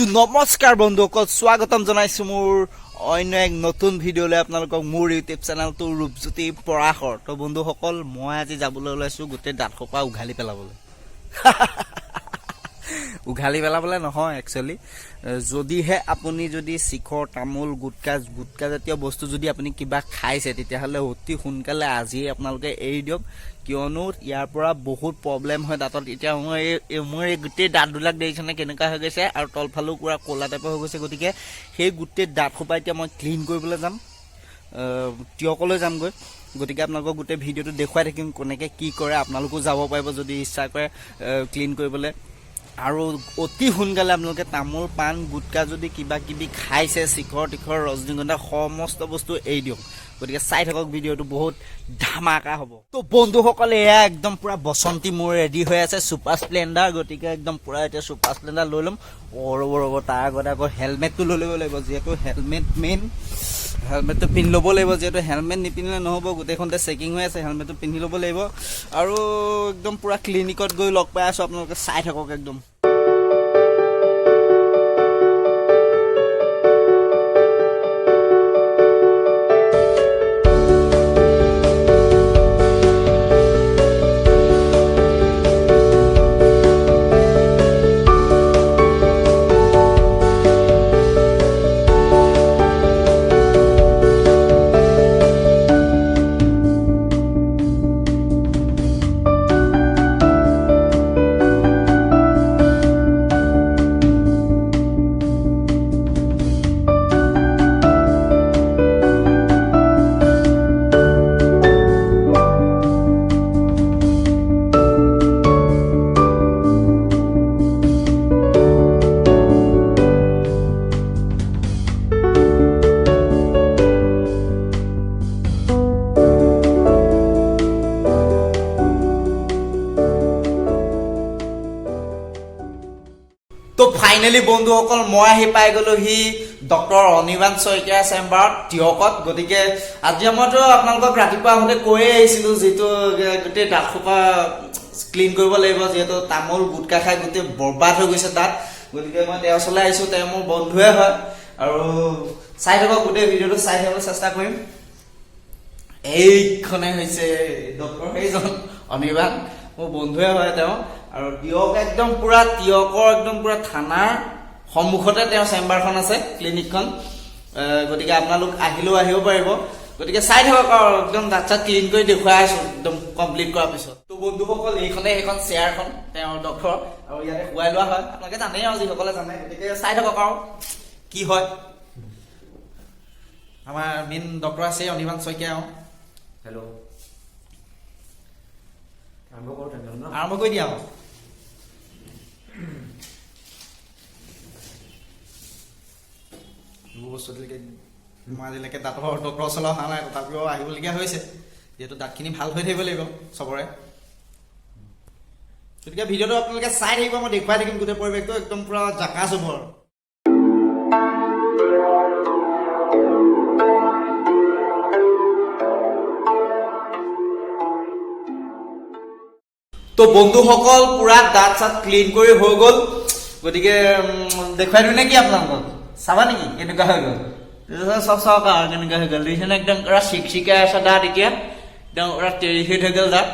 তো নমস্কাৰ বন্ধুসকল, স্বাগতম জনাইছো মোৰ অন্য এক নতুন ভিডিঅ'লৈ আপোনালোকক মোৰ ইউটিউব চেনেলটো ৰূপজ্যোতি পৰাশৰ। তো বন্ধুসকল, মই আজি যাবলৈ ওলাইছোঁ গোটেই দাঁতসোপা উঘালি পেলাবলৈ। উঘালি পেলাবলৈ নহয়, একচুৱেলি যদিহে আপুনি যদি শিখৰ তামোল গুটকা জাতীয় বস্তু যদি আপুনি কিবা খাইছে, তেতিয়াহ'লে অতি সোনকালে আজিয়ে আপোনালোকে এৰি দিয়ক, কিয়নো ইয়াৰ পৰা বহুত প্ৰব্লেম হয় দাঁতত। এতিয়া মোৰ এই গোটেই দাঁতবিলাক দেখিছেনে কেনেকুৱা হৈ গৈছে, আৰু তলফালেও পূৰা ক'লা টাইপৰ হৈ গৈছে। গতিকে সেই গোটেই দাঁতসোপা এতিয়া মই ক্লিন কৰিবলৈ যাম, তিয়কলৈ যামগৈ। গতিকে আপোনালোকক গোটেই ভিডিঅ'টো দেখুৱাই থাকিম কেনেকৈ কি কৰে। আপোনালোকো যাব পাৰিব যদি ইচ্ছা কৰে ক্লিন কৰিবলৈ। আৰু অতি সোনকালে আপোনালোকে তামোল পাণ গুটকা যদি কিবা কিবি খাইছে, শিখৰ তীখৰ ৰজনীগন্ধা সমস্ত বস্তু এৰি দিয়ক। গতিকে চাই থাকক, ভিডিঅ'টো বহুত ধামাকা হ'ব। তো বন্ধুসকলে, এয়া একদম পুৰা বসন্তী মোৰ ৰেডি হৈ আছে ছুপাৰ স্প্লেণ্ডাৰ। গতিকে একদম পুৰা এতিয়া ছুপাৰ স্প্লেণ্ডাৰ লৈ ল'ম। ৰ'ব তাৰ আগতে আকৌ হেলমেটটো লৈ ল'ব লাগিব, যিহেতু হেলমেট মেইন। হেলমেটটো পিন্ধি ল'ব লাগিব, যিহেতু হেলমেট নিপিন্ধিলে নহ'ব। গোটেইখনতে চেকিং হৈ আছে, হেলমেটটো পিন্ধি ল'ব লাগিব। আৰু একদম পুৰা ক্লিনিকত গৈ লগ পাই আছোঁ, আপোনালোকে চাই থাকক একদম। তো ফাইনেলি বন্ধুসকল, মই আহি পাই গ'লোহি ডক্টৰ অনিৰ্বাণ শইকীয়াৰ চেম্বাৰত তিয়কত। গতিকে আজি মইতো আপোনালোকক ৰাতিপুৱা আহোঁতে কৈয়ে আহিছিলোঁ, যিটো গোটেই দাঁতসোপা ক্লিন কৰিব লাগিব, যিহেতু তামোল গুটকা খাই গোটেই বৰবাদ হৈ গৈছে দাঁত। গতিকে মই তেওঁৰ ওচৰলৈ আহিছোঁ, তেওঁ মোৰ বন্ধুৱে হয়। আৰু চাই থাকক, গোটেই ভিডিঅ'টো চাই থাকিবলৈ চেষ্টা কৰিম। এইখনে হৈছে ডক্টৰ সেইজন অনিৰ্বাণ, মোৰ বন্ধুৱে হয় তেওঁ। আৰু তিয়ক একদম পুৰা তিয়কৰ একদম পুৰা থানাৰ সন্মুখতে তেওঁৰ চেম্বাৰখন আছে, ক্লিনিকখন। গতিকে আপোনালোক আহিলেও আহিব পাৰিব। গতিকে চাই থাকক, আৰু একদম দাঁত চাত ক্লিন কৰি দেখুৱাই আছোঁ একদম কমপ্লিট কৰাৰ পিছত। তো বন্ধুসকল, এইখনে সেইখন চেয়াৰখন তেওঁৰ ডক্টৰ, আৰু ইয়াতে শুৱাই লোৱা হয়। আপোনালোকে জানেই আৰু, যিসকলে জানে। গতিকে চাই থাকক আৰু কি হয়। আমাৰ মেইন ডক্টৰ আছে অনিৰ্বাণ শইকীয়া। হেল্ল', আৰম্ভ কৰি দিয়া। বস্তুলৈকে মই আজিলৈকে দাঁতৰ ডক্টৰৰ ওচৰলৈ অহা নাই, তথাপিও আহিবলগীয়া হৈছে, যিহেতু দাঁতখিনি ভাল হৈ থাকিব লাগিব চবৰে। গতিকে ভিডিঅ'টো আপোনালোকে চাই থাকিব, মই দেখুৱাই থাকিম গোটেই পৰিৱেশটো একদম পুৰা জাকাচ হ'ব। তো বন্ধুসকল, পুৰা দাঁত চাত ক্লিন কৰি হৈ গ'ল। গতিকে দেখুৱাই দিওঁ নে কি আপোনালোকক? চাবা নেকি কেনেকুৱা হৈ গ'ল? চব চাওক আৰু কেনেকুৱা হৈ গ'ল। দেখিছেনে একদম পুৰা চিকচিকাই আছে দাঁত, এতিয়া একদম পুৰা টেৰিফিট হৈ গ'ল দাঁত।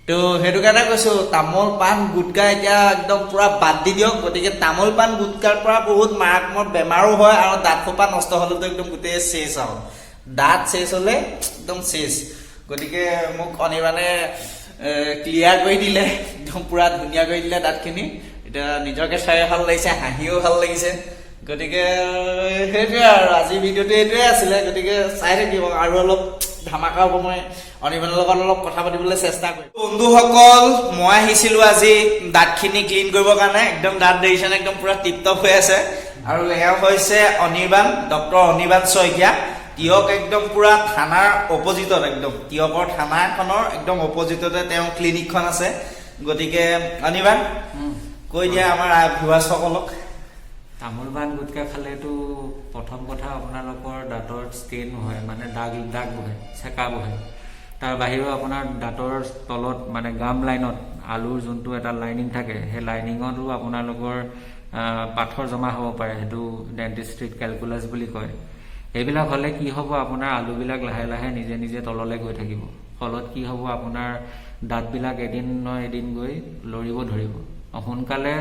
তো সেইটো কাৰণে কৈছোঁ, তামোল পাণ গুটকা এতিয়া একদম পুৰা বাদ দি দিয়ক। গতিকে তামোল পাণ গুটকাৰ পৰা বহুত মাৰাত্মক বেমাৰো হয়, আৰু দাঁতসোপা নষ্ট হ'লেতো একদম গোটেই চেচ। আৰু দাঁত চেচ হ'লে একদম চেচ। গতিকে মোক অনিৰ্বাণে ক্লিয়াৰ কৰি দিলে, একদম পুৰা ধুনীয়া কৰি দিলে দাঁতখিনি। এতিয়া নিজকে চাই ভাল লাগিছে, হাঁহিও ভাল লাগিছে। গতিকে সেইটোৱে আৰু, আজিৰ ভিডিঅ'টো এইটোৱে আছিলে। গতিকে চাই থাকিব, আৰু অলপ ধামাকা হ'ব। মই অনিৰ্বাণৰ লগত অলপ কথা পাতিবলৈ চেষ্টা কৰিম। বন্ধুসকল, মই আহিছিলোঁ আজি দাঁতখিনি ক্লিন কৰিবৰ কাৰণে। একদম দাঁত দেখিছেনে, একদম পুৰা টিপটপ হৈ আছে। আৰু এয়া হৈছে অনিৰ্বাণ, ডক্টৰ অনিৰ্বাণ শইকীয়া। তিয়ক একদম পুৰা থানাৰ অপজিটত, একদম তিয়কৰ থানাখনৰ একদম অপজিটতে তেওঁ ক্লিনিকখন আছে। গতিকে অনিৰ্বাণ, কৈ দিয়া আমাৰ ভিউৱাৰ্ছসকলক। তামোল পাণ গুটকা খালেতো প্ৰথম কথা আপোনালোকৰ দাঁতৰ ষ্টেইন হয়, মানে দাগ বহে, চেকা বহে। তাৰ বাহিৰেও আপোনাৰ দাঁতৰ তলত মানে গাম লাইনত আলুৰ যোনটো এটা লাইনিং থাকে, সেই লাইনিঙতো আপোনালোকৰ পাথৰ জমা হ'ব পাৰে, সেইটো ডেণ্টিষ্ট্ৰিত কেলকুলাছ বুলি কয়। এইবিলাক হ'লে কি হ'ব, আপোনাৰ আলুবিলাক লাহে লাহে নিজে নিজে তললৈ গৈ থাকিব। ফলত কি হ'ব, আপোনাৰ দাঁতবিলাক এদিন নহয় এদিন গৈ লৰিব ধৰিব। সোনকালে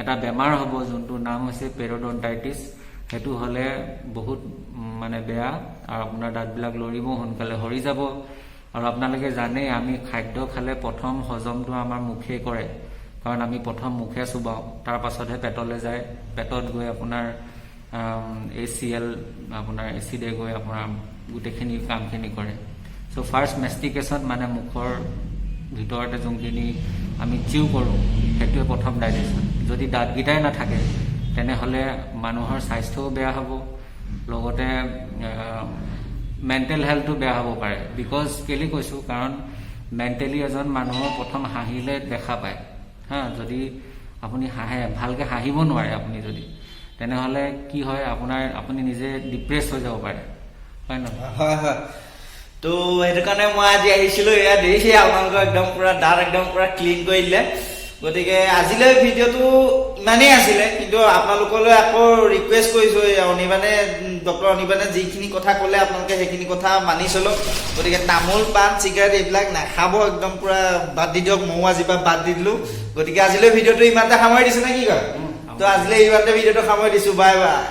এটা বেমাৰ হ'ব যোনটো নাম হৈছে পেৰডণ্টাইটিছ। সেইটো হ'লে বহুত মানে বেয়া, আৰু আপোনাৰ দাঁতবিলাক লৰিব, সোনকালে সৰি যাব। আৰু আপোনালোকে জানেই, আমি খাদ্য খালে প্ৰথম হজমটো আমাৰ মুখে কৰে, কাৰণ আমি প্ৰথম মুখে চুবাওঁ, তাৰ পাছতহে পেটলৈ যায়। পেটত গৈ আপোনাৰ ACL আপোনাৰ এচিডে গৈ আপোনাৰ গোটেইখিনি কামখিনি কৰে। চ' ফাৰ্ষ্ট মেষ্টিকেশ্যন মানে মুখৰ ভিতৰতে যোনখিনি আমি চিউ কৰোঁ, সেইটোৱে প্ৰথম ডাইজেশ্যন। যদি দাঁতকেইটাই নাথাকে তেনেহ'লে মানুহৰ স্বাস্থ্যও বেয়া হ'ব, লগতে মেণ্টেল হেল্থটো বেয়া হ'ব পাৰে। বিকজ কেলৈ কৈছোঁ, কাৰণ মেণ্টেলি এজন মানুহৰ প্ৰথম হাঁহিলে দেখা পায় হা। যদি আপুনি হাঁহে, ভালকৈ হাঁহিব নোৱাৰে আপুনি যদি, তেনেহ'লে কি হয়, আপুনি নিজে ডিপ্ৰেছ হৈ যাব পাৰে, হয় নহয়? হয় হয়। তো সেইটো কাৰণে মই আজি আহিছিলোঁ, এয়া দেখিছে আপোনালোকৰ একদম পুৰা দাঁত একদম পুৰা ক্লিন কৰি দিলে। গতিকে আজিলৈ ভিডিঅ'টো ইমানেই আছিলে, কিন্তু আপোনালোকলৈ আকৌ ৰিকুৱেষ্ট কৰিছোঁ, ডক্টৰ অনিৰ্বাণে যিখিনি কথা ক'লে আপোনালোকে সেইখিনি কথা মানি চলক। গতিকে তামোল পাণ চিগাৰেট এইবিলাক নাখাব, একদম পুৰা বাদ দি দিয়ক। ময়ো আজিৰ পৰা বাদ দি দিলোঁ। গতিকে আজিলৈ ভিডিঅ'টো ইমানতে সামৰি দিছোঁ নে কি কয়? তো আজিলৈ ইমানতে ভিডিঅ'টো সামৰি দিছোঁ। Bye bye.